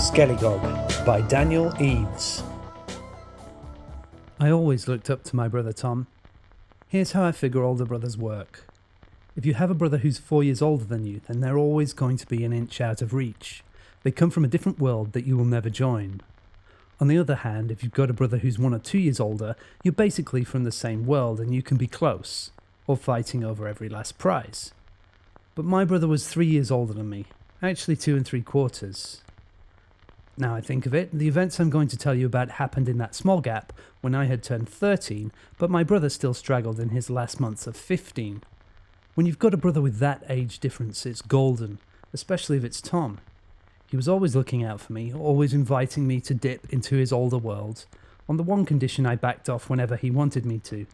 Skellygog by Daniel Eaves. I always looked up to my brother Tom. Here's how I figure older brothers work. If you have a brother who's 4 years older than you, then they're always going to be an inch out of reach. They come from a different world that you will never join. On the other hand, if you've got a brother who's 1 or 2 years older, you're basically from the same world and you can be close, or fighting over every last prize. But my brother was 3 years older than me, actually 2 3/4. Now I think of it, the events I'm going to tell you about happened in that small gap when I had turned 13, but my brother still straggled in his last months of 15. When you've got a brother with that age difference, it's golden, especially if it's Tom. He was always looking out for me, always inviting me to dip into his older world, on the one condition I backed off whenever he wanted me to.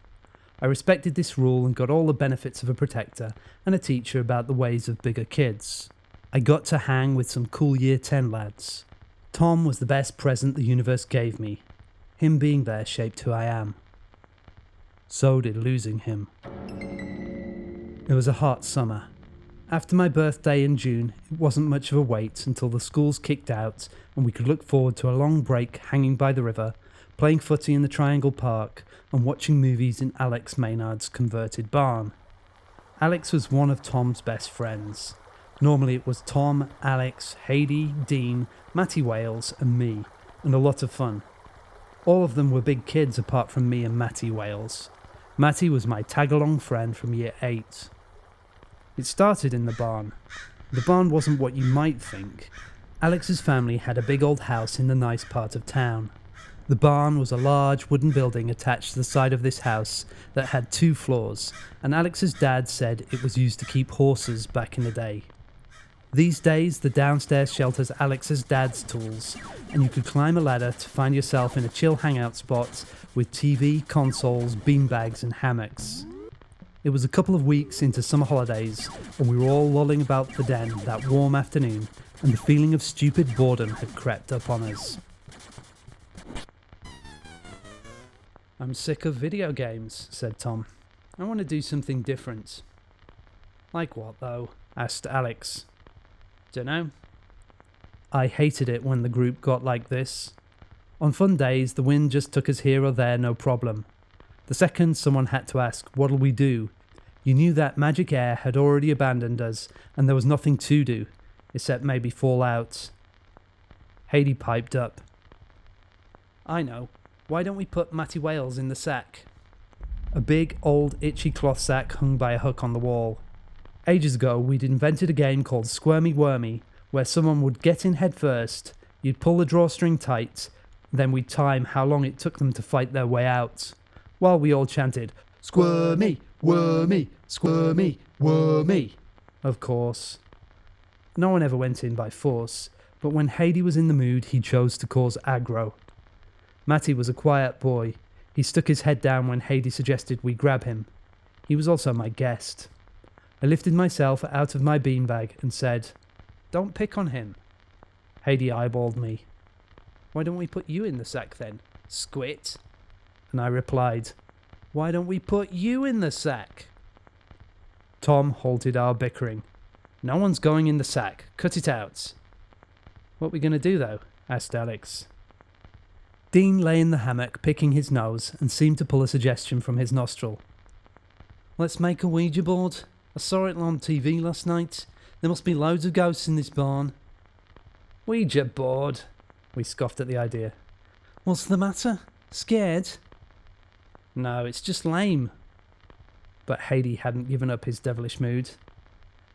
I respected this rule and got all the benefits of a protector and a teacher about the ways of bigger kids. I got to hang with some cool Year 10 lads. Tom was the best present the universe gave me. Him being there shaped who I am. So did losing him. It was a hot summer. After my birthday in June, it wasn't much of a wait until the schools kicked out and we could look forward to a long break hanging by the river, playing footy in the Triangle Park and watching movies in Alex Maynard's converted barn. Alex was one of Tom's best friends. Normally it was Tom, Alex, Heidi, Dean, Matty Wales and me, and a lot of fun. All of them were big kids apart from me and Matty Wales. Matty was my tag-along friend from Year 8. It started in the barn. The barn wasn't what you might think. Alex's family had a big old house in the nice part of town. The barn was a large wooden building attached to the side of this house that had 2 floors, and Alex's dad said it was used to keep horses back in the day. These days, the downstairs shelters Alex's dad's tools, and you could climb a ladder to find yourself in a chill hangout spot with TV, consoles, beanbags and hammocks. It was a couple of weeks into summer holidays, and we were all lolling about the den that warm afternoon, and the feeling of stupid boredom had crept upon us. "I'm sick of video games," said Tom. "I want to do something different." "Like what, though?" asked Alex. "Dunno." I hated it when the group got like this. On fun days, the wind just took us here or there, no problem. The second someone had to ask, "What'll we do?" you knew that magic air had already abandoned us and there was nothing to do, except maybe fall out. Heidi piped up. "I know. Why don't we put Matty Wales in the sack?" A big, old, itchy cloth sack hung by a hook on the wall. Ages ago, we'd invented a game called Squirmy Wormy, where someone would get in head first, you'd pull the drawstring tight, then we'd time how long it took them to fight their way out, while we all chanted, "Squirmy, wormy, squirmy, wormy." Of course. No one ever went in by force, but when Heidi was in the mood, he chose to cause aggro. Matty was a quiet boy. He stuck his head down when Heidi suggested we grab him. He was also my guest. I lifted myself out of my beanbag and said, "Don't pick on him." Heidi eyeballed me. "Why don't we put you in the sack then, squit?" And I replied, "Why don't we put you in the sack?" Tom halted our bickering. "No one's going in the sack. Cut it out." "What we going to do though?" asked Alex. Dean lay in the hammock picking his nose and seemed to pull a suggestion from his nostril. "Let's make a Ouija board. I saw it on TV last night. There must be loads of ghosts in this barn." "Ouija board?" We scoffed at the idea. "What's the matter? Scared?" "No, it's just lame." But Heidi hadn't given up his devilish mood.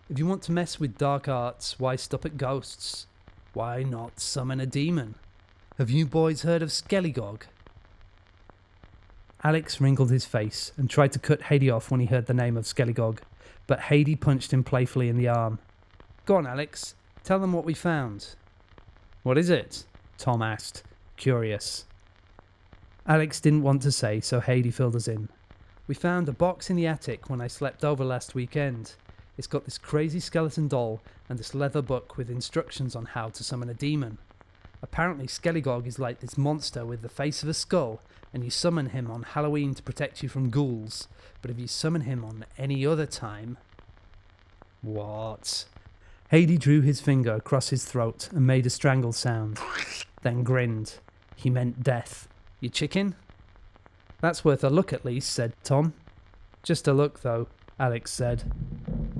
"If you want to mess with dark arts, why stop at ghosts? Why not summon a demon? Have you boys heard of Skellygog?" Alex wrinkled his face and tried to cut Heidi off when he heard the name of Skellygog, but Heidi punched him playfully in the arm. "Go on, Alex. Tell them what we found." "What is it?" Tom asked, curious. Alex didn't want to say, so Heidi filled us in. "We found a box in the attic when I slept over last weekend. It's got this crazy skeleton doll and this leather book with instructions on how to summon a demon. Apparently Skellygog is like this monster with the face of a skull, and you summon him on Halloween to protect you from ghouls, but if you summon him on any other time..." "What?" Hady drew his finger across his throat and made a strangled sound, then grinned. He meant death. You chicken? That's worth a look at least, said Tom. Just a look, though, Alex said.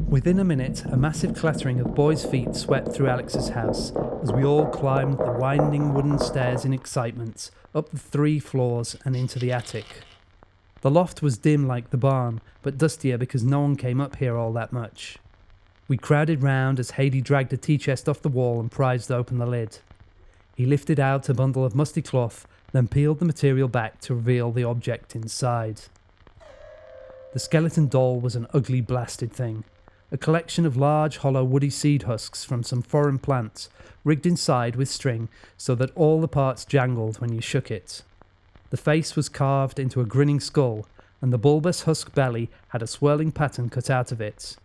Within a minute, a massive clattering of boys' feet swept through Alex's house as we all climbed the winding wooden stairs in excitement, up the 3 floors and into the attic. The loft was dim like the barn, but dustier because no one came up here all that much. We crowded round as Hady dragged a tea chest off the wall and prized open the lid. He lifted out a bundle of musty cloth, then peeled the material back to reveal the object inside. The skeleton doll was an ugly blasted thing. A collection of large hollow woody seed husks from some foreign plants, rigged inside with string so that all the parts jangled when you shook it. The face was carved into a grinning skull, and the bulbous husk belly had a swirling pattern cut out of it.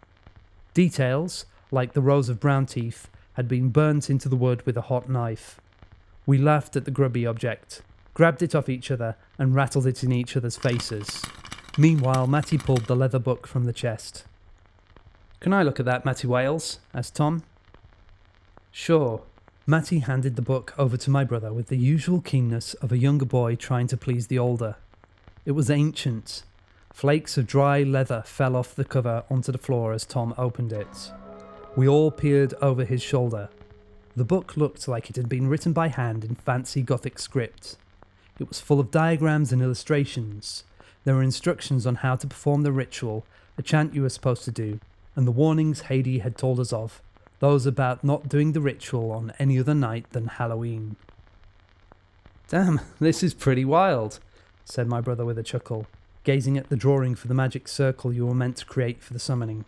Details, like the rows of brown teeth, had been burnt into the wood with a hot knife. We laughed at the grubby object, grabbed it off each other, and rattled it in each other's faces. Meanwhile, Matty pulled the leather book from the chest. "Can I look at that, Matty Wales?" asked Tom. "Sure." Matty handed the book over to my brother with the usual keenness of a younger boy trying to please the older. It was ancient. Flakes of dry leather fell off the cover onto the floor as Tom opened it. We all peered over his shoulder. The book looked like it had been written by hand in fancy Gothic script. It was full of diagrams and illustrations. There were instructions on how to perform the ritual, a chant you were supposed to do, and the warnings Hady had told us of, those about not doing the ritual on any other night than Halloween. "Damn, this is pretty wild," said my brother with a chuckle, gazing at the drawing for the magic circle you were meant to create for the summoning.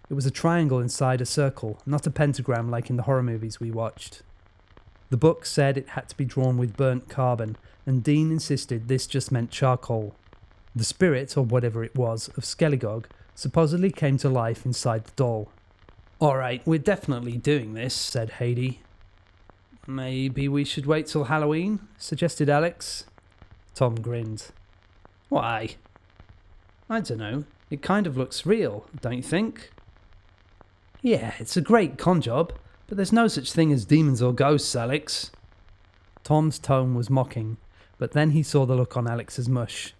It was a triangle inside a circle, not a pentagram like in the horror movies we watched. The book said it had to be drawn with burnt carbon, and Dean insisted this just meant charcoal. The spirit, or whatever it was, of Skellygog supposedly came to life inside the doll. "Alright, we're definitely doing this," said Hady. "Maybe we should wait till Halloween?" suggested Alex. Tom grinned. "Why?" "I dunno. It kind of looks real, don't you think?" "Yeah, it's a great con job, but there's no such thing as demons or ghosts, Alex." Tom's tone was mocking, but then he saw the look on Alex's mush.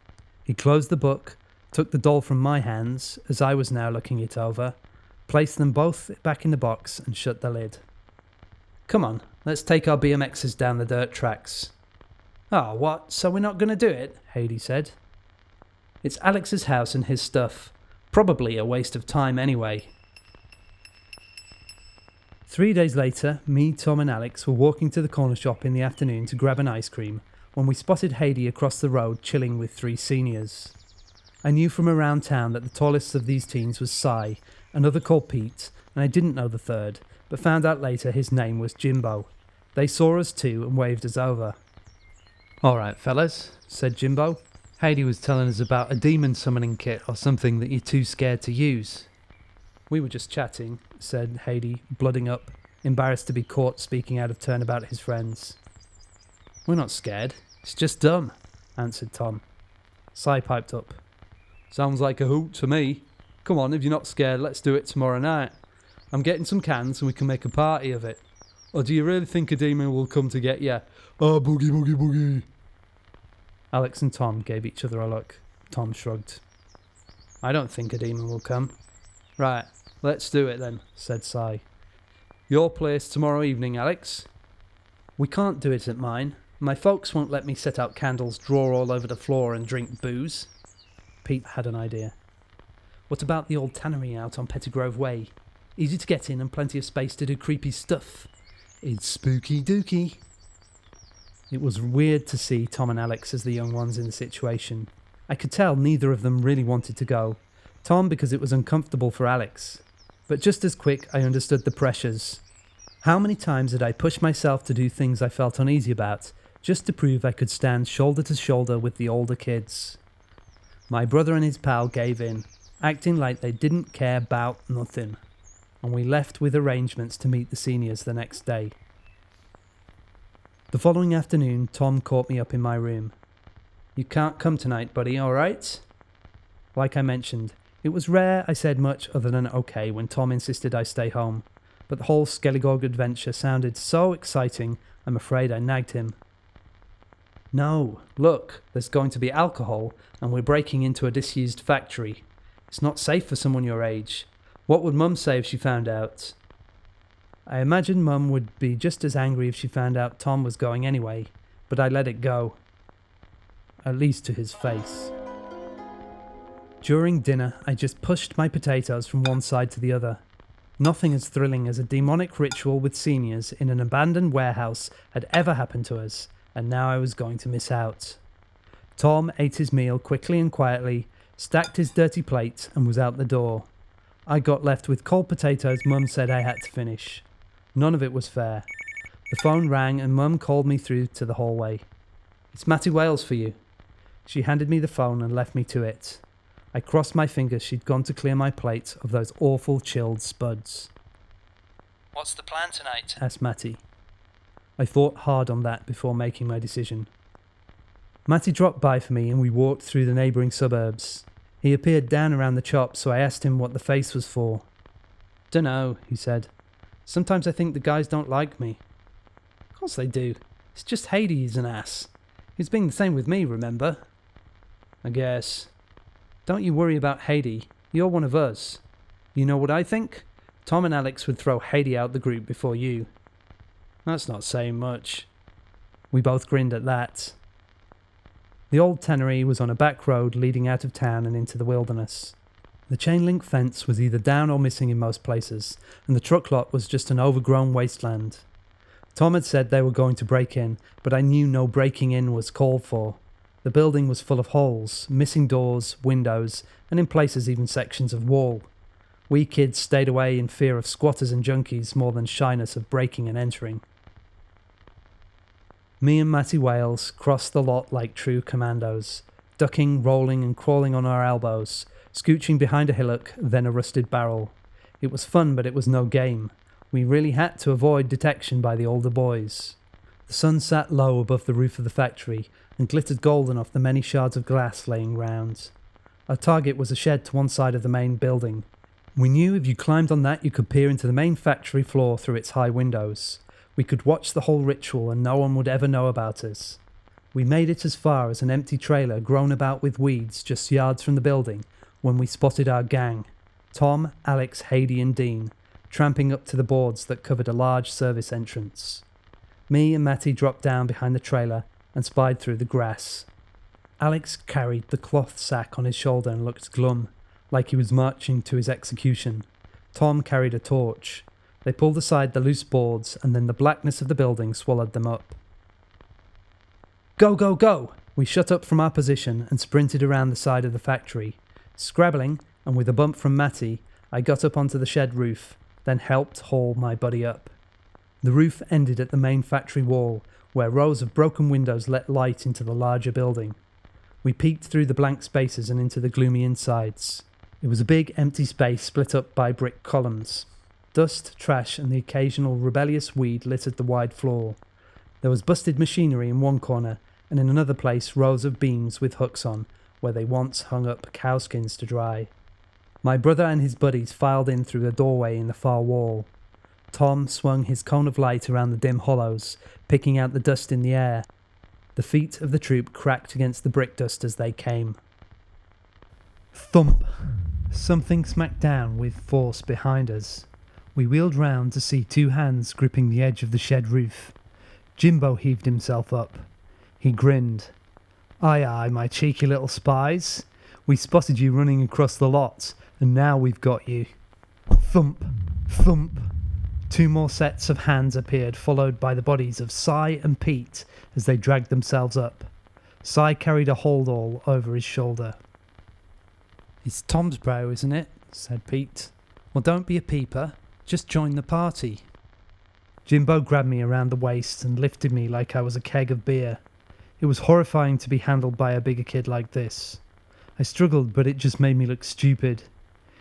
He closed the book, took the doll from my hands, as I was now looking it over, placed them both back in the box and shut the lid. "Come on, let's take our BMXs down the dirt tracks." "Oh, what? So we're not going to do it?" Hady said. "It's Alex's house and his stuff. Probably a waste of time anyway." 3 days later, me, Tom and Alex were walking to the corner shop in the afternoon to grab an ice cream when we spotted Hady across the road chilling with 3 seniors. I knew from around town that the tallest of these teens was Cy, another called Pete, and I didn't know the third, but found out later his name was Jimbo. They saw us too and waved us over. "Alright fellas," said Jimbo. "Hady was telling us about a demon summoning kit or something that you're too scared to use." "We were just chatting," said Hady, blooding up, embarrassed to be caught speaking out of turn about his friends. "We're not scared, it's just dumb," answered Tom. Cy piped up. "Sounds like a hoot to me. Come on, if you're not scared, let's do it tomorrow night. I'm getting some cans and we can make a party of it. Or do you really think a demon will come to get you? Oh, boogie, boogie, boogie." Alex and Tom gave each other a look. Tom shrugged. "I don't think a demon will come." "Right, let's do it then," said Cy. "Your place tomorrow evening, Alex?" "We can't do it at mine. My folks won't let me set out candles, draw all over the floor and drink booze." Pete had an idea. "What about the old tannery out on Pettigrove Way? Easy to get in and plenty of space to do creepy stuff. It's spooky dooky." It was weird to see Tom and Alex as the young ones in the situation. I could tell neither of them really wanted to go. Tom because it was uncomfortable for Alex. But just as quick I understood the pressures. How many times had I pushed myself to do things I felt uneasy about, just to prove I could stand shoulder to shoulder with the older kids? My brother and his pal gave in, acting like they didn't care about nothing, and we left with arrangements to meet the seniors the next day. The following afternoon, Tom caught me up in my room. "You can't come tonight, buddy, alright?" Like I mentioned, it was rare I said much other than okay when Tom insisted I stay home. but the whole Skellygog adventure sounded so exciting, I'm afraid I nagged him. No, look, there's going to be alcohol, and we're breaking into a disused factory. It's not safe for someone your age. What would Mum say if she found out? I imagine Mum would be just as angry if she found out Tom was going anyway, but I let it go. At least to his face. During dinner, I just pushed my potatoes from one side to the other. Nothing as thrilling as a demonic ritual with seniors in an abandoned warehouse had ever happened to us, and now I was going to miss out. Tom ate his meal quickly and quietly, stacked his dirty plate, and was out the door. I got left with cold potatoes Mum said I had to finish. None of it was fair. The phone rang and Mum called me through to the hallway. "It's Matty Wales for you." She handed me the phone and left me to it. I crossed my fingers she'd gone to clear my plate of those awful chilled spuds. "What's the plan tonight?" asked Matty. I thought hard on that before making my decision. Matty dropped by for me and we walked through the neighbouring suburbs. He appeared down around the chop, so I asked him what the face was for. "Dunno," he said. "Sometimes I think the guys don't like me." "Of course they do. It's just Hades an ass. He's been the same with me, remember?" "I guess." "Don't you worry about Hades. You're one of us. You know what I think? Tom and Alex would throw Hades out the group before you." "That's not saying much." We both grinned at that. The old tannery was on a back road leading out of town and into the wilderness. The chain-link fence was either down or missing in most places, and the truck lot was just an overgrown wasteland. Tom had said they were going to break in, but I knew no breaking in was called for. The building was full of holes, missing doors, windows, and in places even sections of wall. We kids stayed away in fear of squatters and junkies more than shyness of breaking and entering. Me and Matty Wales crossed the lot like true commandos, ducking, rolling and crawling on our elbows, scooching behind a hillock, then a rusted barrel. It was fun, but it was no game. We really had to avoid detection by the older boys. The sun sat low above the roof of the factory and glittered golden off the many shards of glass laying round. Our target was a shed to one side of the main building. We knew if you climbed on that you could peer into the main factory floor through its high windows. We could watch the whole ritual and no one would ever know about us. We made it as far as an empty trailer grown about with weeds just yards from the building when we spotted our gang, Tom, Alex, Hades and Dean, tramping up to the boards that covered a large service entrance. Me and Matty dropped down behind the trailer and spied through the grass. Alex carried the cloth sack on his shoulder and looked glum, like he was marching to his execution. Tom carried a torch. They pulled aside the loose boards and then the blackness of the building swallowed them up. "Go, go, go!" We shut up from our position and sprinted around the side of the factory. Scrabbling, and with a bump from Matty, I got up onto the shed roof, then helped haul my buddy up. The roof ended at the main factory wall, where rows of broken windows let light into the larger building. We peeked through the blank spaces and into the gloomy insides. It was a big empty space split up by brick columns. Dust, trash and the occasional rebellious weed littered the wide floor. There was busted machinery in one corner, and in another place rows of beams with hooks on, where they once hung up cowskins to dry. My brother and his buddies filed in through a doorway in the far wall. Tom swung his cone of light around the dim hollows, picking out the dust in the air. The feet of the troop cracked against the brick dust as they came. Thump! Something smacked down with force behind us. We wheeled round to see two hands gripping the edge of the shed roof. Jimbo heaved himself up. He grinned. "Aye, aye, my cheeky little spies. We spotted you running across the lot, and now we've got you." Thump! Thump! Two more sets of hands appeared, followed by the bodies of Si and Pete as they dragged themselves up. Si carried a holdall over his shoulder. "It's Tom's bro, isn't it?" said Pete. "Well, don't be a peeper. Just join the party." Jimbo grabbed me around the waist and lifted me like I was a keg of beer. It was horrifying to be handled by a bigger kid like this. I struggled, but it just made me look stupid.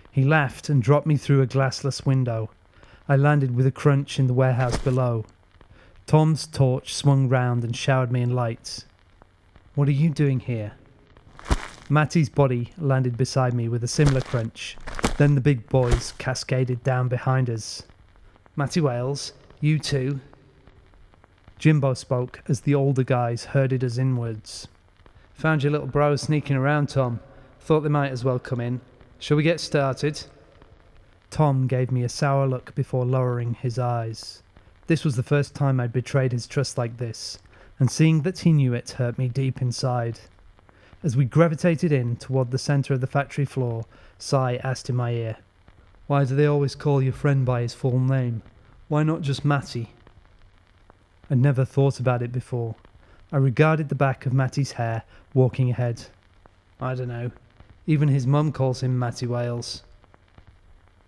He laughed and dropped me through a glassless window. I landed with a crunch in the warehouse below. Tom's torch swung round and showered me in light. "What are you doing here?" Matty's body landed beside me with a similar crunch. Then the big boys cascaded down behind us. Matty Wales, you too. Jimbo spoke as the older guys herded us inwards. Found your little bros sneaking around, Tom. Thought they might as well come in. Shall we get started? Tom gave me a sour look before lowering his eyes. This was the first time I'd betrayed his trust like this, and seeing that he knew it hurt me deep inside. As we gravitated in toward the centre of the factory floor, Si asked in my ear, "Why do they always call your friend by his full name? Why not just Matty?" I'd never thought about it before. I regarded the back of Matty's hair, walking ahead. I don't know. Even his mum calls him Matty Wales.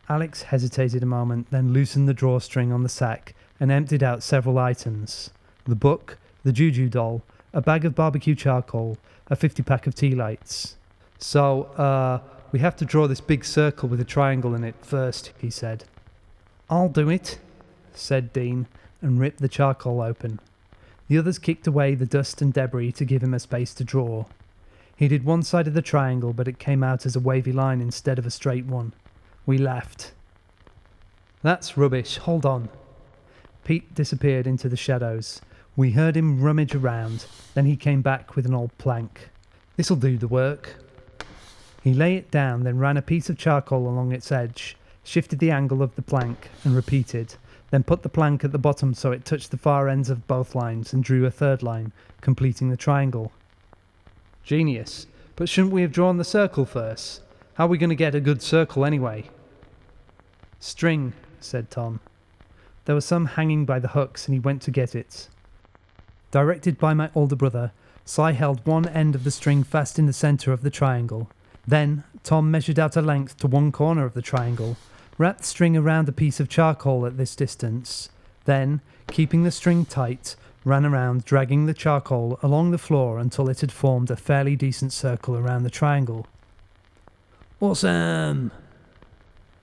Alex hesitated a moment, then loosened the drawstring on the sack and emptied out several items. The book, the juju doll, a bag of barbecue charcoal, a 50-pack of tea lights. So, we have to draw this big circle with a triangle in it first, he said. I'll do it, said Dean, and ripped the charcoal open. The others kicked away the dust and debris to give him a space to draw. He did one side of the triangle, but it came out as a wavy line instead of a straight one. We laughed. That's rubbish, hold on. Pete disappeared into the shadows. We heard him rummage around, then he came back with an old plank. This'll do the work. He lay it down, then ran a piece of charcoal along its edge, shifted the angle of the plank, and repeated, then put the plank at the bottom so it touched the far ends of both lines and drew a third line, completing the triangle. Genius. But shouldn't we have drawn the circle first? How are we going to get a good circle anyway? String, said Tom. There was some hanging by the hooks and he went to get it. Directed by my older brother, Si held one end of the string fast in the centre of the triangle. Then Tom measured out a length to one corner of the triangle, wrapped the string around a piece of charcoal at this distance. Then, keeping the string tight, ran around dragging the charcoal along the floor until it had formed a fairly decent circle around the triangle. Awesome!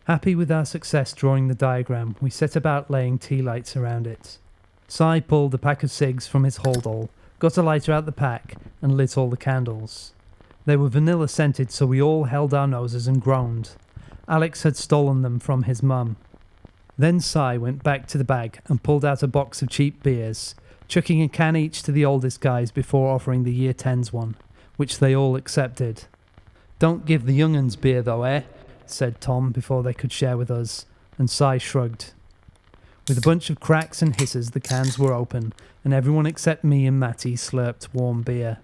Happy with our success drawing the diagram, we set about laying tea lights around it. Si pulled a pack of cigs from his holdall, got a lighter out the pack, and lit all the candles. They were vanilla scented, so we all held our noses and groaned. Alex had stolen them from his mum. Then Si went back to the bag and pulled out a box of cheap beers, chucking a can each to the oldest guys before offering the Year 10s one, which they all accepted. Don't give the young uns beer though, eh? Said Tom before they could share with us, and Si shrugged. With a bunch of cracks and hisses, the cans were open, and everyone except me and Matty slurped warm beer.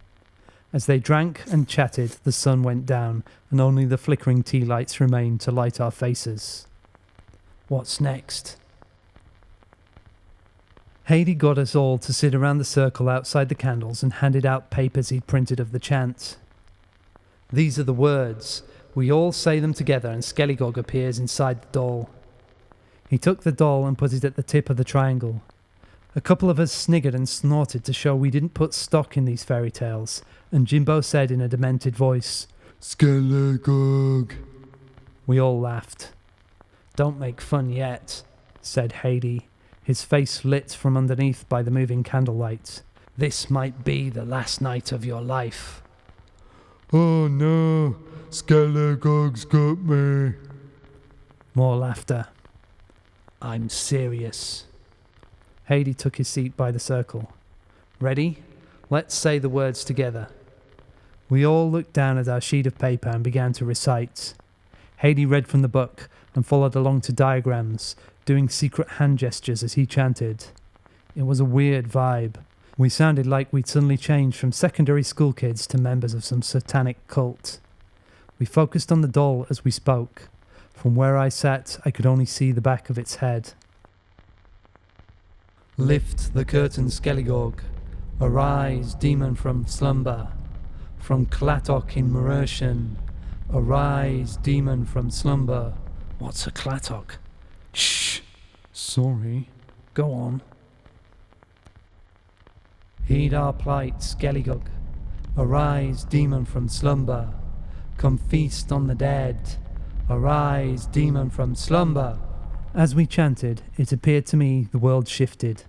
As they drank and chatted, the sun went down, and only the flickering tea lights remained to light our faces. What's next? Hady got us all to sit around the circle outside the candles and handed out papers he'd printed of the chant. These are the words. We all say them together and Skellygog appears inside the doll. He took the doll and put it at the tip of the triangle. A couple of us sniggered and snorted to show we didn't put stock in these fairy tales, and Jimbo said in a demented voice, Skellygog. We all laughed. Don't make fun yet, said Hady, his face lit from underneath by the moving candlelight. This might be the last night of your life. Oh no, Skellygog's got me. More laughter. I'm serious. Hady took his seat by the circle. Ready? Let's say the words together. We all looked down at our sheet of paper and began to recite. Hady read from the book and followed along to diagrams, doing secret hand gestures as he chanted. It was a weird vibe. We sounded like we'd suddenly changed from secondary school kids to members of some satanic cult. We focused on the doll as we spoke. From where I sat, I could only see the back of its head. Lift the curtain, Skellygog. Arise, demon from slumber. From Clatock in Mercian. Arise, demon from slumber. What's a Clatock? Shh. Sorry. Go on. Heed our plight, Skellygog. Arise, demon from slumber. Come feast on the dead. Arise, demon from slumber. As we chanted, it appeared to me the world shifted.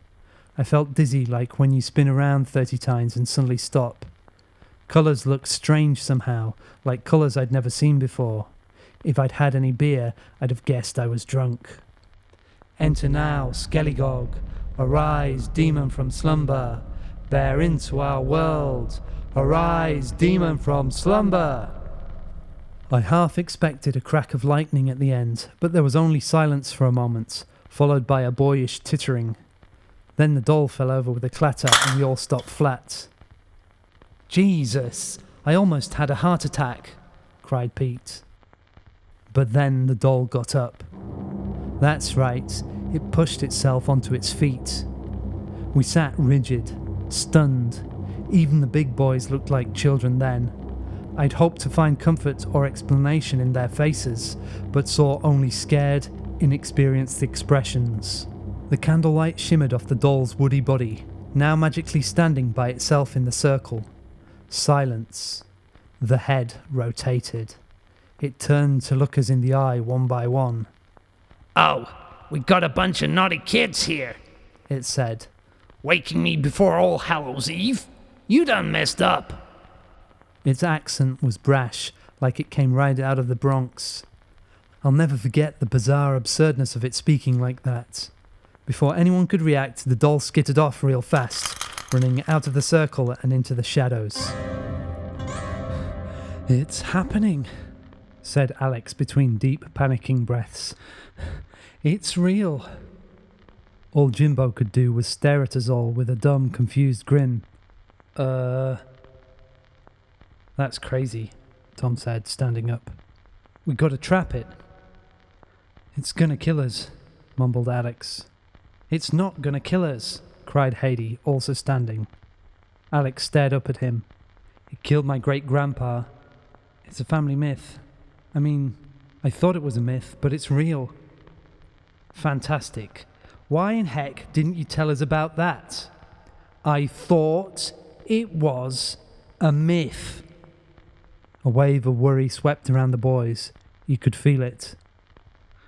I felt dizzy like when you spin around 30 times and suddenly stop. Colours looked strange somehow, like colours I'd never seen before. If I'd had any beer, I'd have guessed I was drunk. Enter now, Skellygog. Arise, demon from slumber. Bear into our world. Arise, demon from slumber. I half expected a crack of lightning at the end, but there was only silence for a moment, followed by a boyish tittering. Then the doll fell over with a clatter and we all stopped flat. Jesus, I almost had a heart attack, cried Pete. But then the doll got up. That's right, it pushed itself onto its feet. We sat rigid, stunned. Even the big boys looked like children then. I'd hoped to find comfort or explanation in their faces, but saw only scared, inexperienced expressions. The candlelight shimmered off the doll's woody body, now magically standing by itself in the circle. Silence. The head rotated. It turned to look us in the eye one by one. "Oh, we got a bunch of naughty kids here," it said. "Waking me before All Hallows Eve? You done messed up." Its accent was brash, like it came right out of the Bronx. I'll never forget the bizarre absurdness of it speaking like that. Before anyone could react, the doll skittered off real fast, running out of the circle and into the shadows. "It's happening," said Alex between deep, panicking breaths. "It's real." All Jimbo could do was stare at us all with a dumb, confused grin. That's crazy," Tom said, standing up. "We gotta trap it." "It's gonna kill us," mumbled Alex. "It's not gonna kill us," cried Haiti, also standing. Alex stared up at him. "It killed my great-grandpa. It's a family myth. I mean, I thought it was a myth, but it's real." "Fantastic. Why in heck didn't you tell us about that?" "I thought it was a myth." A wave of worry swept around the boys. You could feel it.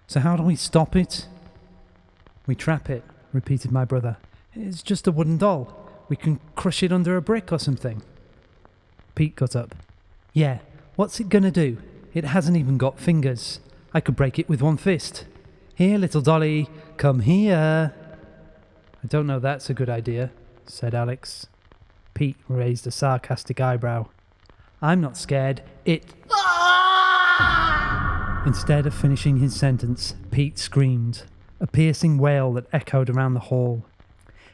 "So how do we stop it?" "We trap it," repeated my brother. "It's just a wooden doll. We can crush it under a brick or something." Pete got up. "Yeah, what's it gonna do? It hasn't even got fingers. I could break it with one fist. Here, little dolly, come here." "I don't know that's a good idea," said Alex. Pete raised a sarcastic eyebrow. "I'm not scared. Instead of finishing his sentence, Pete screamed, a piercing wail that echoed around the hall.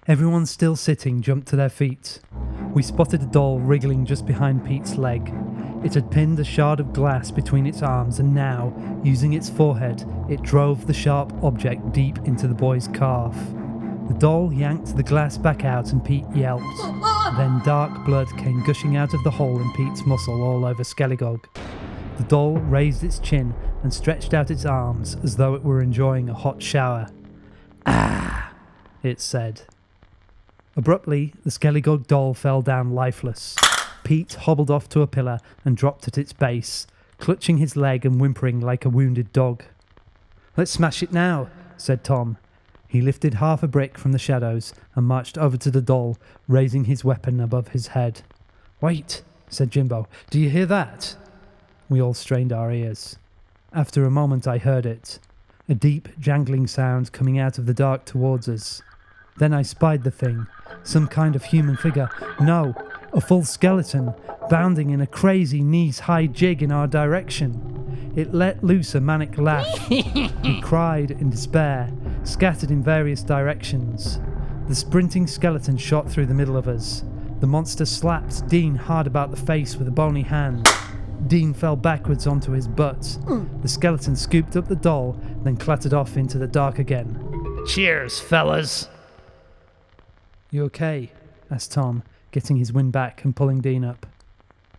Everyone still sitting jumped to their feet. We spotted the doll wriggling just behind Pete's leg. It had pinned a shard of glass between its arms and now, using its forehead, it drove the sharp object deep into the boy's calf. The doll yanked the glass back out and Pete yelped. Then dark blood came gushing out of the hole in Pete's muscle all over Skellygog. The doll raised its chin and stretched out its arms as though it were enjoying a hot shower. "Ah," it said. Abruptly, the Skellygog doll fell down lifeless. Pete hobbled off to a pillar and dropped at its base, clutching his leg and whimpering like a wounded dog. "Let's smash it now," said Tom. He lifted half a brick from the shadows and marched over to the doll, raising his weapon above his head. "Wait," said Jimbo. "Do you hear that?" We all strained our ears. After a moment I heard it, a deep, jangling sound coming out of the dark towards us. Then I spied the thing, some kind of human figure. No, a full skeleton, bounding in a crazy knees-high jig in our direction. It let loose a manic laugh and cried in despair, scattered in various directions. The sprinting skeleton shot through the middle of us. The monster slapped Dean hard about the face with a bony hand. Dean fell backwards onto his butt. The skeleton scooped up the doll, then clattered off into the dark again. "Cheers, fellas." "You okay?" asked Tom, getting his wind back and pulling Dean up.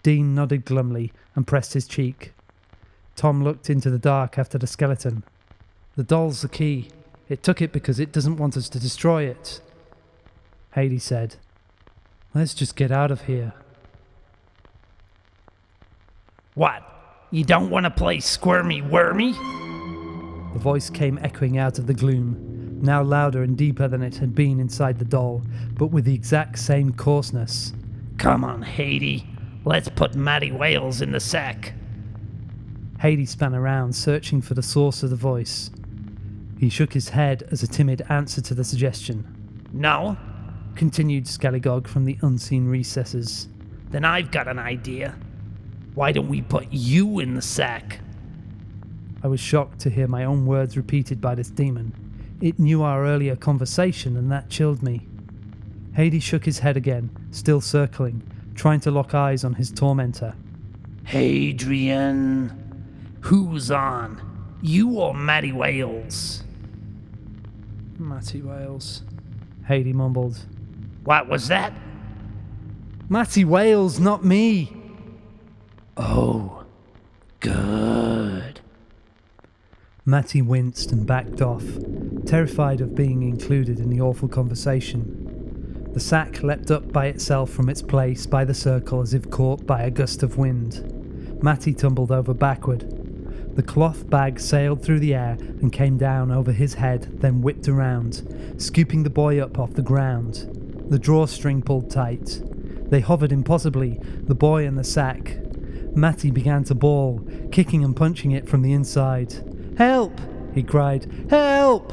Dean nodded glumly and pressed his cheek. Tom looked into the dark after the skeleton. "The doll's the key. It took it because it doesn't want us to destroy it." Haiti said, "Let's just get out of here." "What? You don't want to play squirmy wormy?" The voice came echoing out of the gloom, now louder and deeper than it had been inside the doll, but with the exact same coarseness. "Come on, Haiti. Let's put Matty Wales in the sack." Haiti span around, searching for the source of the voice. He shook his head as a timid answer to the suggestion. No? Continued Skellygog from the unseen recesses. Then I've got an idea. Why don't we put you in the sack? I was shocked to hear my own words repeated by this demon. It knew our earlier conversation, and that chilled me. Hades shook his head again, still circling, trying to lock eyes on his tormentor. Hadrian, who's on? You or Matty Wales? Matty Wales, Hades mumbled. What was that? Matty Wales, not me! Oh, good. Matty winced and backed off, terrified of being included in the awful conversation. The sack leapt up by itself from its place by the circle as if caught by a gust of wind. Matty tumbled over backward. The cloth bag sailed through the air and came down over his head, then whipped around, scooping the boy up off the ground. The drawstring pulled tight. They hovered impossibly, the boy and the sack. Matty began to bawl, kicking and punching it from the inside. "Help!" he cried. "Help!"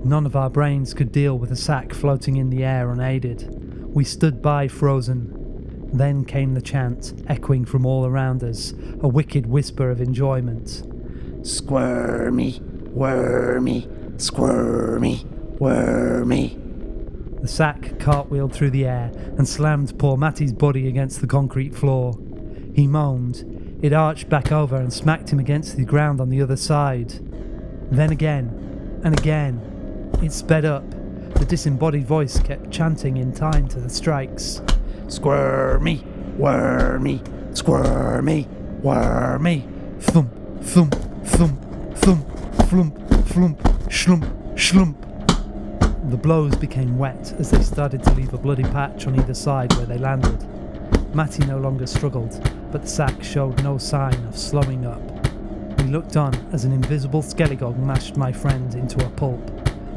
None of our brains could deal with a sack floating in the air unaided. We stood by frozen. Then came the chant, echoing from all around us, a wicked whisper of enjoyment. Squirmy, wormy, squirmy, wormy. The sack cartwheeled through the air and slammed poor Matty's body against the concrete floor. He moaned. It arched back over and smacked him against the ground on the other side. Then again, and again. It sped up. The disembodied voice kept chanting in time to the strikes. Squirmy, wormy, squirmy, wormy. Thump, thump, thump, thump, flump, flump, shlump, shlump. The blows became wet as they started to leave a bloody patch on either side where they landed. Matty no longer struggled, but the sack showed no sign of slowing up. We looked on as an invisible Skellygog mashed my friend into a pulp.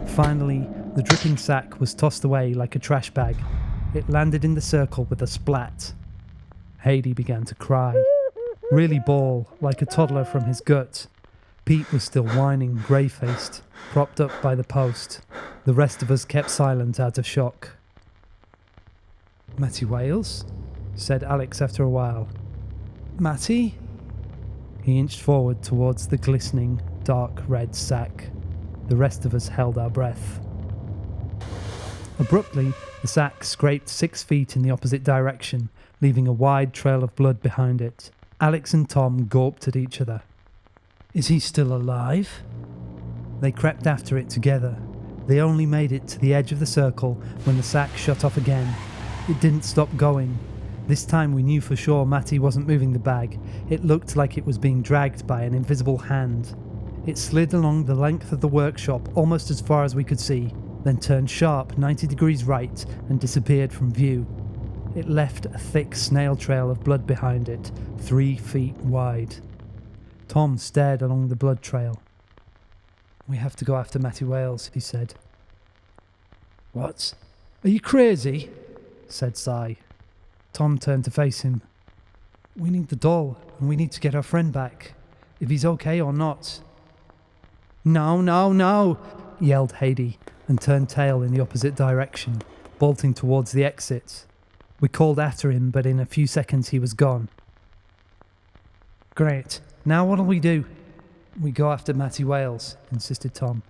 Finally, the dripping sack was tossed away like a trash bag. It landed in the circle with a splat. Hades began to cry. Really bawl, like a toddler from his gut. Pete was still whining, grey-faced, propped up by the post. The rest of us kept silent out of shock. "Matty Wales?" said Alex after a while. "Matty?" He inched forward towards the glistening, dark red sack. The rest of us held our breath. Abruptly, the sack scraped 6 feet in the opposite direction, leaving a wide trail of blood behind it. Alex and Tom gawped at each other. "Is he still alive?" They crept after it together. They only made it to the edge of the circle when the sack shut off again. It didn't stop going. This time we knew for sure Matty wasn't moving the bag. It looked like it was being dragged by an invisible hand. It slid along the length of the workshop almost as far as we could see, then turned sharp 90 degrees right and disappeared from view. It left a thick snail trail of blood behind it, 3 feet wide. Tom stared along the blood trail. "We have to go after Matty Wales," he said. "What? Are you crazy?" said Si. Tom turned to face him. "We need the doll, and we need to get our friend back, if he's okay or not." "No, no, no!" yelled Hades, and turned tail in the opposite direction, bolting towards the exit. We called after him, but in a few seconds he was gone. "Great. Now what'll we do?" "We go after Matty Wales," insisted Tom.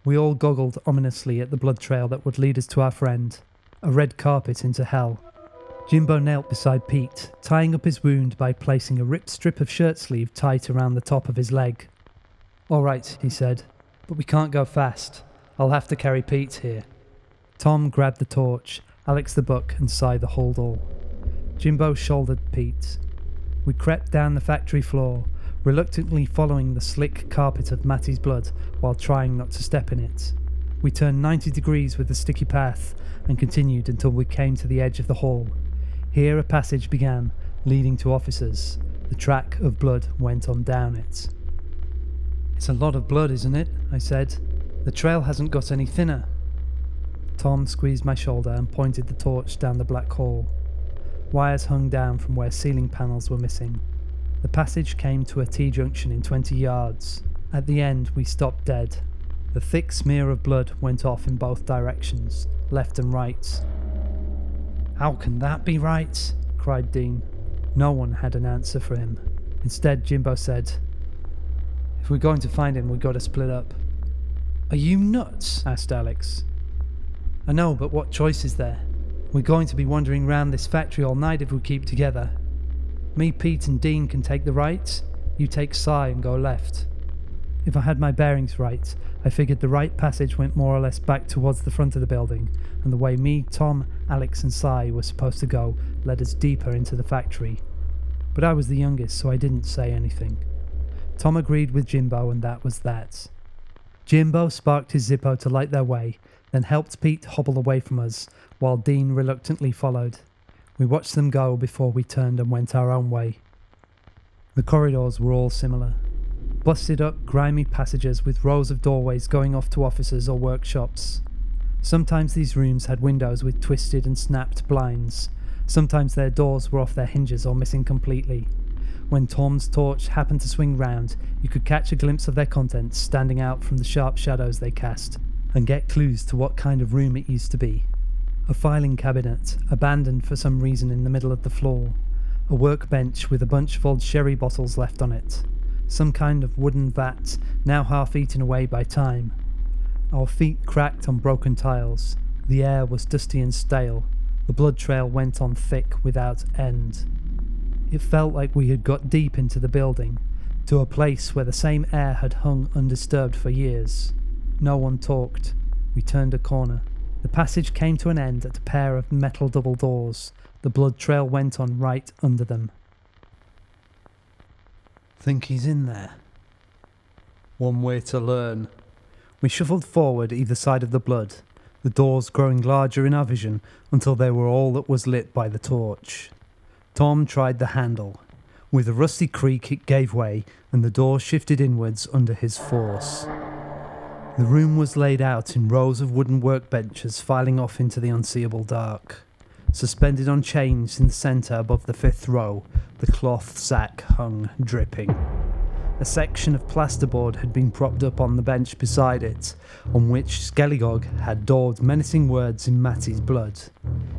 We all goggled ominously at the blood trail that would lead us to our friend, a red carpet into hell. Jimbo knelt beside Pete, tying up his wound by placing a ripped strip of shirt sleeve tight around the top of his leg. "All right," he said, "but we can't go fast. I'll have to carry Pete here." Tom grabbed the torch, Alex the book, and Si the holdall. Jimbo shouldered Pete. We crept down the factory floor, reluctantly following the slick carpet of Matty's blood while trying not to step in it. We turned 90 degrees with the sticky path and continued until we came to the edge of the hall. Here a passage began, leading to offices. The track of blood went on down it. "It's a lot of blood, isn't it?" I said. "The trail hasn't got any thinner." Tom squeezed my shoulder and pointed the torch down the black hall. Wires hung down from where ceiling panels were missing. The passage came to a T-junction in 20 yards. At the end, we stopped dead. The thick smear of blood went off in both directions, left and right. "How can that be right?" cried Dean. No one had an answer for him. Instead, Jimbo said, "If we're going to find him, we've got to split up." "Are you nuts?" asked Alex. "I know, but what choice is there? We're going to be wandering around this factory all night if we keep together. Me, Pete and Dean can take the right, you take Cy and go left." If I had my bearings right, I figured the right passage went more or less back towards the front of the building, and the way me, Tom, Alex and Cy were supposed to go led us deeper into the factory. But I was the youngest, so I didn't say anything. Tom agreed with Jimbo, and that was that. Jimbo sparked his Zippo to light their way, then helped Pete hobble away from us, while Dean reluctantly followed. We watched them go before we turned and went our own way. The corridors were all similar. Busted up, grimy passages with rows of doorways going off to offices or workshops. Sometimes these rooms had windows with twisted and snapped blinds. Sometimes their doors were off their hinges or missing completely. When Tom's torch happened to swing round, you could catch a glimpse of their contents standing out from the sharp shadows they cast, and get clues to what kind of room it used to be. A filing cabinet, abandoned for some reason in the middle of the floor. A workbench with a bunch of old sherry bottles left on it. Some kind of wooden vat, now half eaten away by time. Our feet cracked on broken tiles. The air was dusty and stale. The blood trail went on thick without end. It felt like we had got deep into the building, to a place where the same air had hung undisturbed for years. No one talked. We turned a corner. The passage came to an end at a pair of metal double doors. The blood trail went on right under them. "Think he's in there?" "One way to learn." We shuffled forward either side of the blood, the doors growing larger in our vision until they were all that was lit by the torch. Tom tried the handle. With a rusty creak it gave way, and the door shifted inwards under his force. The room was laid out in rows of wooden workbenches filing off into the unseeable dark. Suspended on chains in the centre above the fifth row, the cloth sack hung dripping. A section of plasterboard had been propped up on the bench beside it, on which Skellygog had daubed menacing words in Matty's blood.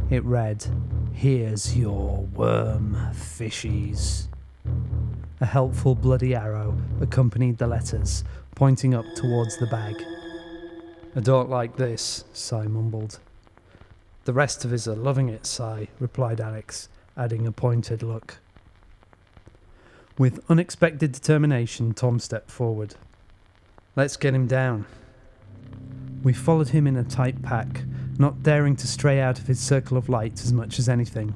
It read, "Here's your worm, fishies." A helpful bloody arrow accompanied the letters, pointing up towards the bag. "I don't like this," Cy mumbled. "The rest of us are loving it, Cy," replied Alex, adding a pointed look. With unexpected determination, Tom stepped forward. "Let's get him down." We followed him in a tight pack, not daring to stray out of his circle of light as much as anything.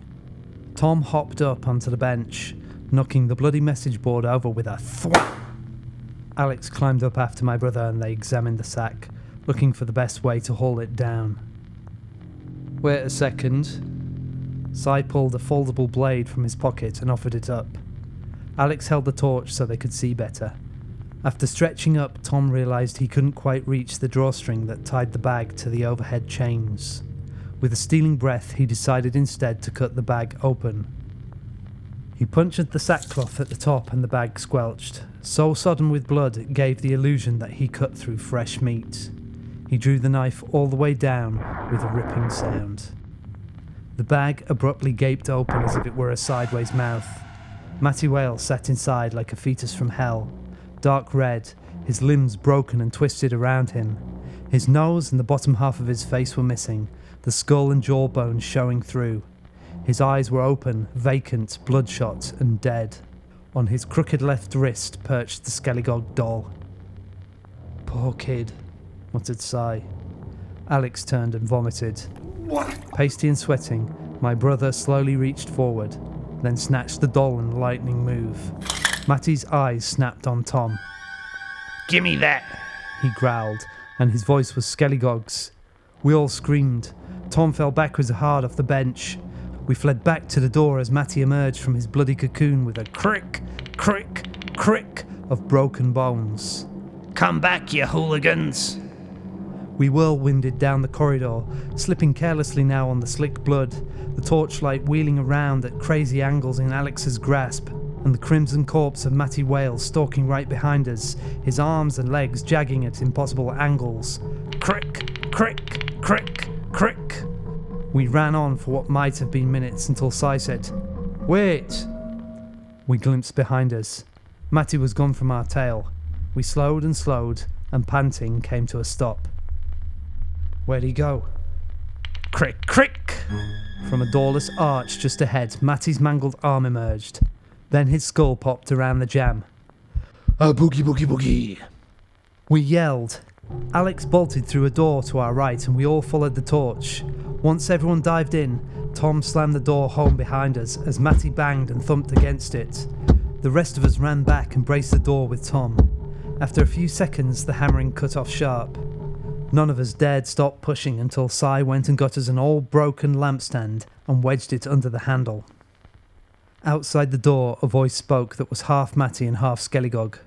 Tom hopped up onto the bench, knocking the bloody message board over with a thwap. Alex climbed up after my brother and they examined the sack, looking for the best way to haul it down. "Wait a second." Cy pulled a foldable blade from his pocket and offered it up. Alex held the torch so they could see better. After stretching up, Tom realised he couldn't quite reach the drawstring that tied the bag to the overhead chains. With a stealing breath, he decided instead to cut the bag open. He punctured the sackcloth at the top and the bag squelched, so sodden with blood it gave the illusion that he cut through fresh meat. He drew the knife all the way down with a ripping sound. The bag abruptly gaped open as if it were a sideways mouth. Matty Whale sat inside like a fetus from hell, dark red, his limbs broken and twisted around him. His nose and the bottom half of his face were missing, the skull and jawbones showing through. His eyes were open, vacant, bloodshot and dead. On his crooked left wrist perched the Skellygog doll. "Poor kid," muttered Cy. Alex turned and vomited. Pasty and sweating, my brother slowly reached forward, then snatched the doll in a lightning move. Matty's eyes snapped on Tom. Gimme that! He growled, and his voice was Skellygog's. We all screamed. Tom fell backwards hard off the bench. We fled back to the door as Matty emerged from his bloody cocoon with a crick, crick, crick of broken bones. Come back, you hooligans! We whirlwinded down the corridor, slipping carelessly now on the slick blood, the torchlight wheeling around at crazy angles in Alex's grasp. and the crimson corpse of Matty Wales stalking right behind us, his arms and legs jagging at impossible angles. Crick, crick, crick, crick. We ran on for what might have been minutes until Si said, "Wait!" We glimpsed behind us. Matty was gone from our tail. We slowed, and panting came to a stop. Where'd he go? Crick, crick! From a doorless arch just ahead, Matty's mangled arm emerged. Then his skull popped around the jam. A boogie boogie boogie. We yelled. Alex bolted through a door to our right and we all followed the torch. Once everyone dived in, Tom slammed the door home behind us as Matty banged and thumped against it. The rest of us ran back and braced the door with Tom. After a few seconds, the hammering cut off sharp. None of us dared stop pushing until Si went and got us an old broken lampstand and wedged it under the handle. Outside the door, a voice spoke that was half Matty and half Skellygog.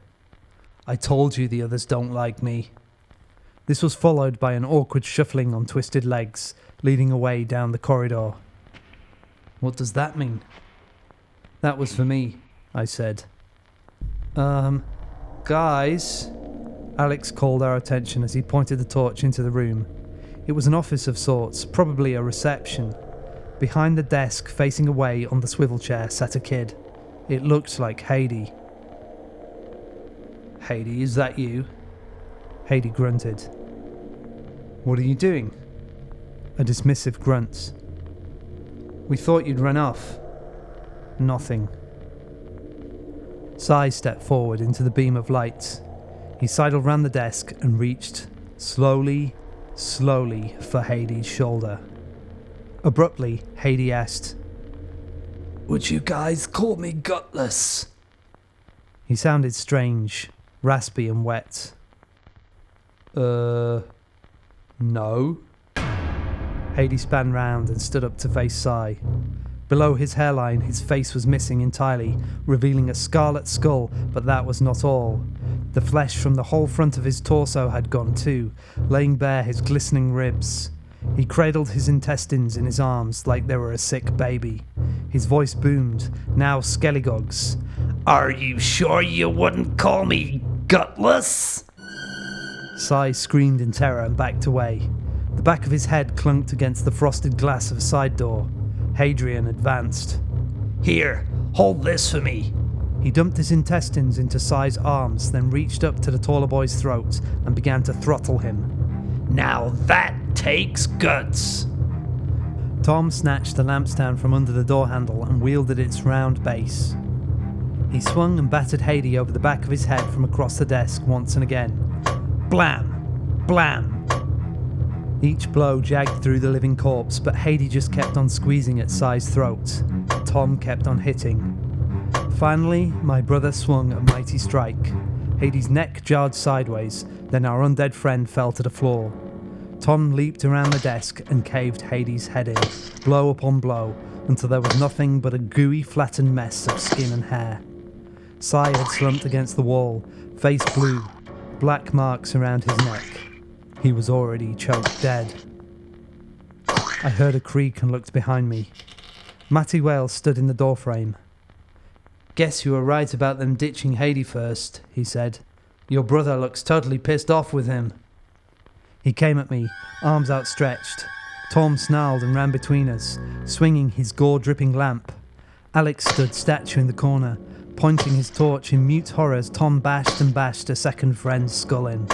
"I told you the others don't like me." This was followed by an awkward shuffling on twisted legs, leading away down the corridor. "What does that mean?" "That was for me," I said. Guys," Alex called our attention as he pointed the torch into the room. It was an office of sorts, probably a reception. Behind the desk, facing away on the swivel chair, sat a kid. It looked like Heidi. "Heidi, is that you?" Heidi grunted. "What are you doing?" A dismissive grunt. "We thought you'd run off." Nothing. Si stepped forward into the beam of light. He sidled round the desk and reached, slowly, for Heidi's shoulder. Abruptly, Heidi asked, "Would you guys call me gutless?" He sounded strange, raspy and wet. No. Heidi span round and stood up to face Si. Below his hairline, his face was missing entirely, revealing a scarlet skull, but that was not all. The flesh from the whole front of his torso had gone too, laying bare his glistening ribs. He cradled his intestines in his arms like they were a sick baby. His voice boomed, now Skellygog's. "Are you sure you wouldn't call me gutless?" Si screamed in terror and backed away. The back of his head clunked against the frosted glass of a side door. Hadrian advanced. "Here, hold this for me." He dumped his intestines into Si's arms, then reached up to the taller boy's throat and began to throttle him. "Now that takes guts." Tom snatched the lampstand from under the door handle and wielded its round base. He swung and battered Heidi over the back of his head from across the desk once and again. Blam! Blam! Each blow jagged through the living corpse, but Heidi just kept on squeezing at Si's throat. Tom kept on hitting. Finally, my brother swung a mighty strike. Heidi's neck jarred sideways, then our undead friend fell to the floor. Tom leaped around the desk and caved Heidi's head in, blow upon blow, until there was nothing but a gooey, flattened mess of skin and hair. Si had slumped against the wall, face blue, black marks around his neck. He was already choked dead. I heard a creak and looked behind me. Matty Wales stood in the doorframe. "Guess you were right about them ditching Heidi first," he said. "Your brother looks totally pissed off with him." He came at me, arms outstretched. Tom snarled and ran between us, swinging his gore-dripping lamp. Alex stood statue in the corner, pointing his torch in mute horror as Tom bashed and bashed a second friend's skull in.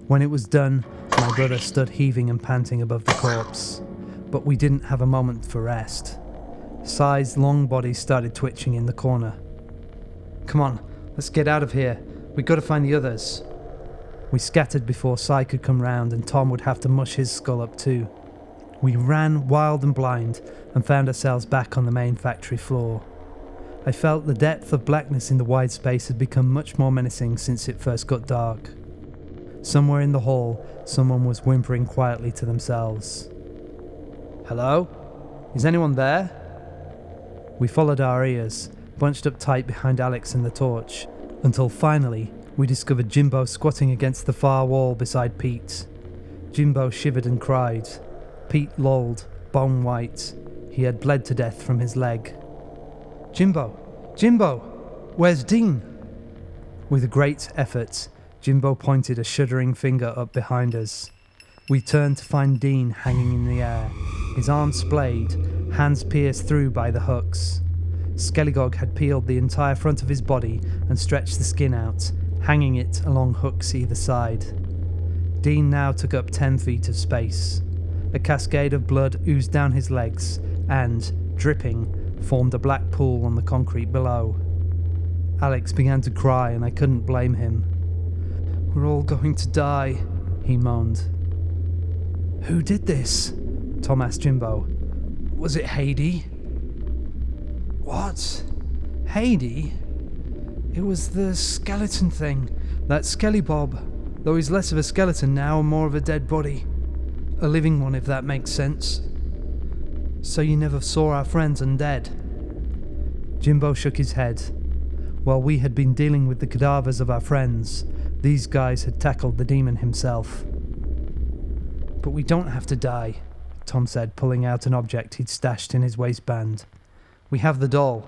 When it was done, my brother stood heaving and panting above the corpse. But we didn't have a moment for rest. Si's long body started twitching in the corner. "Come on, let's get out of here. We've got to find the others." We scattered before Si could come round and Tom would have to mush his skull up too. We ran wild and blind and found ourselves back on the main factory floor. I felt the depth of blackness in the wide space had become much more menacing since it first got dark. Somewhere in the hall, someone was whimpering quietly to themselves. "Hello? Is anyone there?" We followed our ears, bunched up tight behind Alex and the torch, until finally we discovered Jimbo squatting against the far wall beside Pete. Jimbo shivered and cried. Pete lolled, bone white. He had bled to death from his leg. "Jimbo! Jimbo!" Where's Dean? With a great effort, Jimbo pointed a shuddering finger up behind us. We turned to find Dean hanging in the air, his arms splayed, hands pierced through by the hooks. Skellygog had peeled the entire front of his body and stretched the skin out, hanging it along hooks either side. Dean now took up 10 feet of space. A cascade of blood oozed down his legs and, dripping, formed a black pool on the concrete below. Alex began to cry and I couldn't blame him. "We're all going to die," he moaned. "Who did this?" Tom asked Jimbo. "Was it Heidi?" "What? Heidi? It was the skeleton thing, that Skellybob, though he's less of a skeleton now and more of a dead body. A living one, if that makes sense." "So you never saw our friends undead?" Jimbo shook his head. While we had been dealing with the cadavers of our friends, these guys had tackled the demon himself. "But we don't have to die," Tom said, pulling out an object he'd stashed in his waistband. "We have the doll."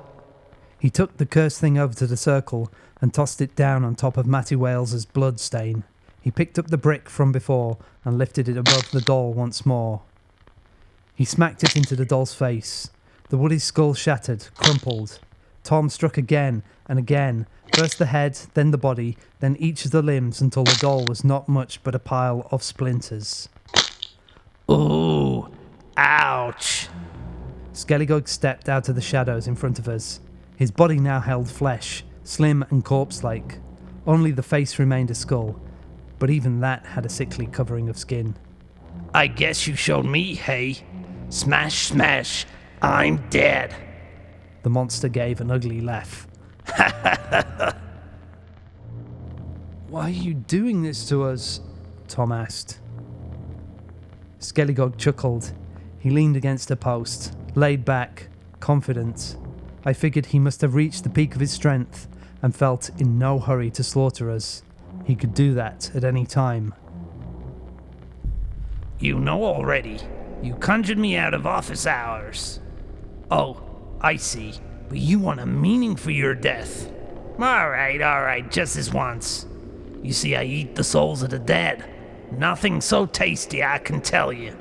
He took the cursed thing over to the circle and tossed it down on top of Matty Wales's blood stain. He picked up the brick from before and lifted it above the doll once more. He smacked it into the doll's face. The woody skull shattered, crumpled. Tom struck again and again, first the head, then the body, then each of the limbs until the doll was not much but a pile of splinters. Ooh, ouch. Skellygog stepped out of the shadows in front of us. His body now held flesh, slim and corpse-like. Only the face remained a skull, but even that had a sickly covering of skin. I guess you showed me, hey? Smash, smash, I'm dead. The monster gave an ugly laugh. "Why are you doing this to us?" Tom asked. Skellygog chuckled. He leaned against a post, laid back, confident. I figured he must have reached the peak of his strength and felt in no hurry to slaughter us. He could do that at any time. You know already. You conjured me out of office hours. Oh, I see. But you want a meaning for your death. Alright, just this once. You see, I eat the souls of the dead. Nothing so tasty, I can tell you.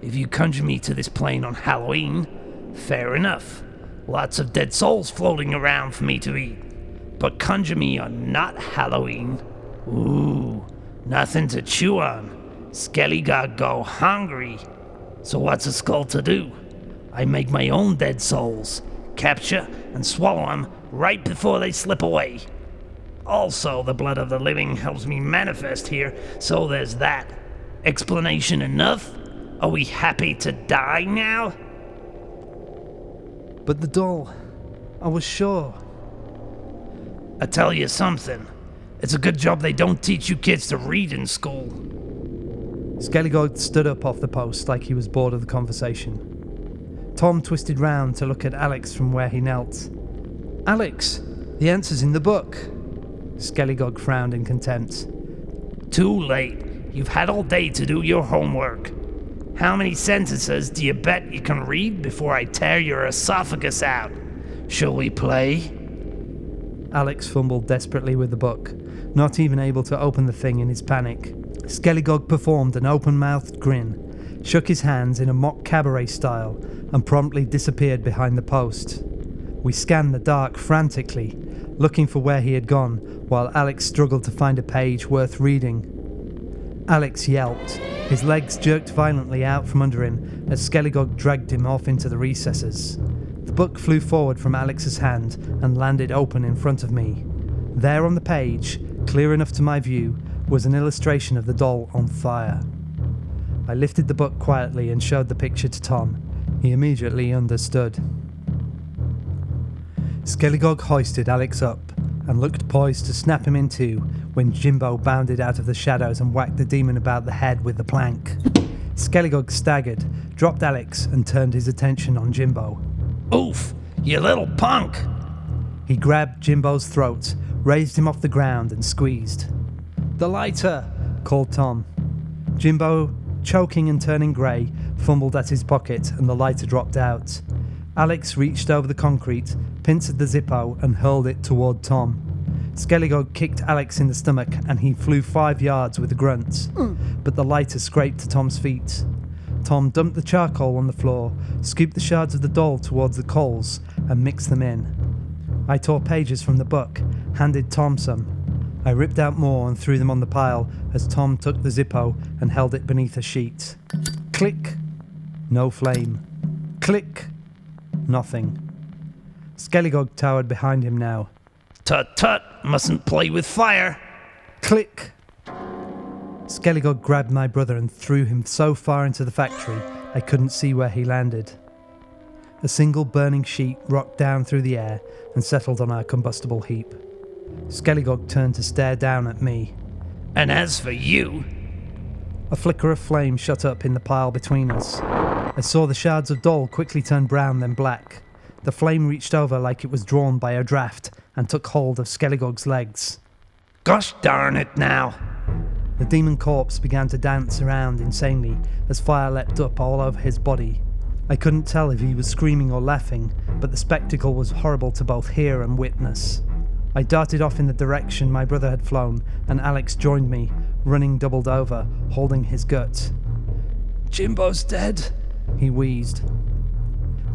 If you conjure me to this plane on Halloween, fair enough. Lots of dead souls floating around for me to eat. But conjure me on not Halloween. Ooh, nothing to chew on. Skellygog go hungry. So what's a skull to do? I make my own dead souls, capture and swallow them right before they slip away. Also, the blood of the living helps me manifest here, so there's that. Explanation enough? Are we happy to die now? "But the doll, I was sure." I tell you something. It's a good job they don't teach you kids to read in school. Skellygog stood up off the post like he was bored of the conversation. Tom twisted round to look at Alex from where he knelt. "Alex, the answer's in the book." Skellygog frowned in contempt. Too late. You've had all day to do your homework. How many sentences do you bet you can read before I tear your esophagus out? Shall we play? Alex fumbled desperately with the book, not even able to open the thing in his panic. Skellygog performed an open-mouthed grin, shook his hands in a mock cabaret style, and promptly disappeared behind the post. We scanned the dark frantically, looking for where he had gone, while Alex struggled to find a page worth reading. Alex yelped. His legs jerked violently out from under him as Skellygog dragged him off into the recesses. The book flew forward from Alex's hand and landed open in front of me. There on the page, clear enough to my view, was an illustration of the doll on fire. I lifted the book quietly and showed the picture to Tom. He immediately understood. Skellygog hoisted Alex up and looked poised to snap him in two when Jimbo bounded out of the shadows and whacked the demon about the head with the plank. Skellygog staggered, dropped Alex and turned his attention on Jimbo. Oof, you little punk! He grabbed Jimbo's throat, raised him off the ground and squeezed. "The lighter!" called Tom. Jimbo, choking and turning grey, fumbled at his pocket and the lighter dropped out. Alex reached over the concrete, pincered the Zippo and hurled it toward Tom. Skellygog kicked Alex in the stomach and he flew 5 yards with a grunt, but the lighter scraped to Tom's feet. Tom dumped the charcoal on the floor, scooped the shards of the doll towards the coals, and mixed them in. I tore pages from the book, handed Tom some. I ripped out more and threw them on the pile as Tom took the Zippo and held it beneath a sheet. Click! No flame. Click! Nothing. Skellygog towered behind him now. Tut tut, mustn't play with fire. Click! Skellygog grabbed my brother and threw him so far into the factory I couldn't see where he landed. A single burning sheet rocked down through the air and settled on our combustible heap. Skellygog turned to stare down at me. And as for you... A flicker of flame shot up in the pile between us. I saw the shards of doll quickly turn brown then black. The flame reached over like it was drawn by a draft and took hold of Skellygog's legs. Gosh darn it now! The demon corpse began to dance around insanely as fire leapt up all over his body. I couldn't tell if he was screaming or laughing, but the spectacle was horrible to both hear and witness. I darted off in the direction my brother had flown, and Alex joined me, running doubled over, holding his gut. Jimbo's dead, he wheezed.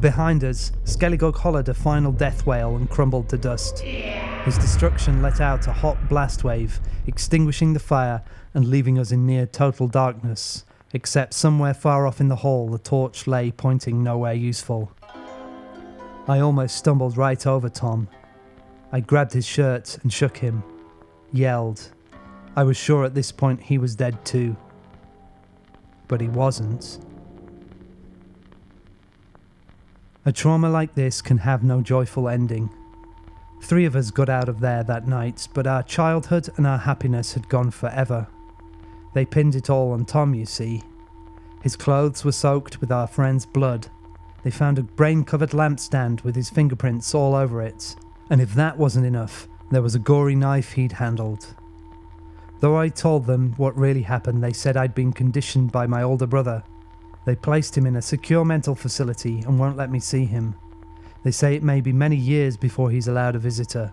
Behind us, Skellygog hollered a final death wail and crumbled to dust. His destruction let out a hot blast wave, extinguishing the fire and leaving us in near total darkness, except somewhere far off in the hall the torch lay pointing nowhere useful. I almost stumbled right over Tom. I grabbed his shirt and shook him, yelled. I was sure at this point he was dead too. But he wasn't. A trauma like this can have no joyful ending. 3 of us got out of there that night, but our childhood and our happiness had gone forever. They pinned it all on Tom, you see. His clothes were soaked with our friend's blood. They found a brain-covered lampstand with his fingerprints all over it. And if that wasn't enough, there was a gory knife he'd handled. Though I told them what really happened, they said I'd been conditioned by my older brother. They placed him in a secure mental facility and won't let me see him. They say it may be many years before he's allowed a visitor.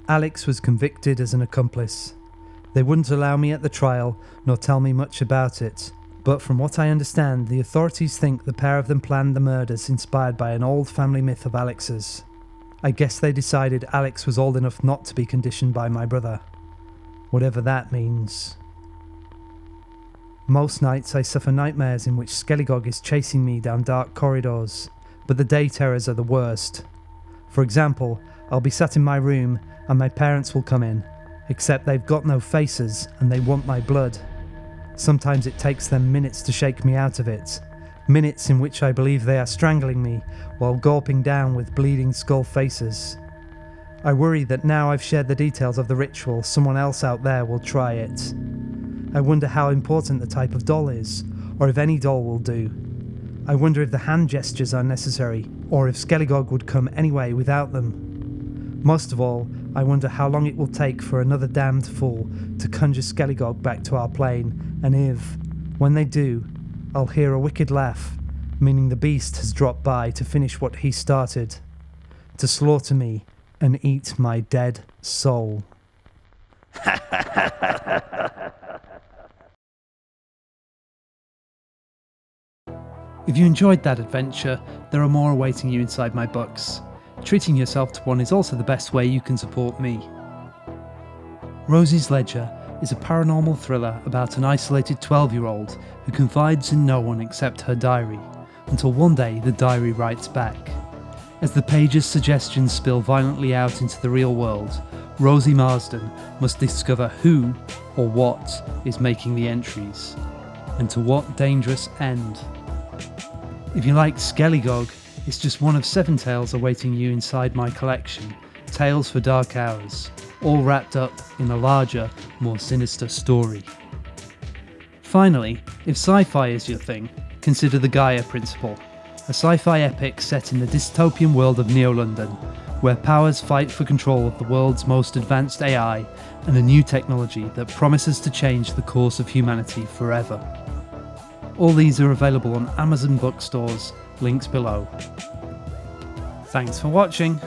Alex was convicted as an accomplice. They wouldn't allow me at the trial, nor tell me much about it. But from what I understand, the authorities think the pair of them planned the murders inspired by an old family myth of Alex's. I guess they decided Alex was old enough not to be conditioned by my brother. Whatever that means. Most nights I suffer nightmares in which Skellygog is chasing me down dark corridors, but the day terrors are the worst. For example, I'll be sat in my room and my parents will come in, except they've got no faces and they want my blood. Sometimes it takes them minutes to shake me out of it, minutes in which I believe they are strangling me while gulping down with bleeding skull faces. I worry that now I've shared the details of the ritual, someone else out there will try it. I wonder how important the type of doll is, or if any doll will do. I wonder if the hand gestures are necessary, or if Skellygog would come anyway without them. Most of all, I wonder how long it will take for another damned fool to conjure Skellygog back to our plane, and if, when they do, I'll hear a wicked laugh, meaning the beast has dropped by to finish what he started, to slaughter me and eat my dead soul. If you enjoyed that adventure, there are more awaiting you inside my books. Treating yourself to one is also the best way you can support me. Rosie's Ledger is a paranormal thriller about an isolated 12-year-old who confides in no one except her diary, until one day the diary writes back. As the page's suggestions spill violently out into the real world, Rosie Marsden must discover who or what is making the entries, and to what dangerous end. If you like Skellygog, it's just one of 7 tales awaiting you inside my collection, Tales for Dark Hours, all wrapped up in a larger, more sinister story. Finally, if sci-fi is your thing, consider the Gaia Principle, a sci-fi epic set in the dystopian world of Neo-London, where powers fight for control of the world's most advanced AI and a new technology that promises to change the course of humanity forever. All these are available on Amazon bookstores, links below. Thanks for watching.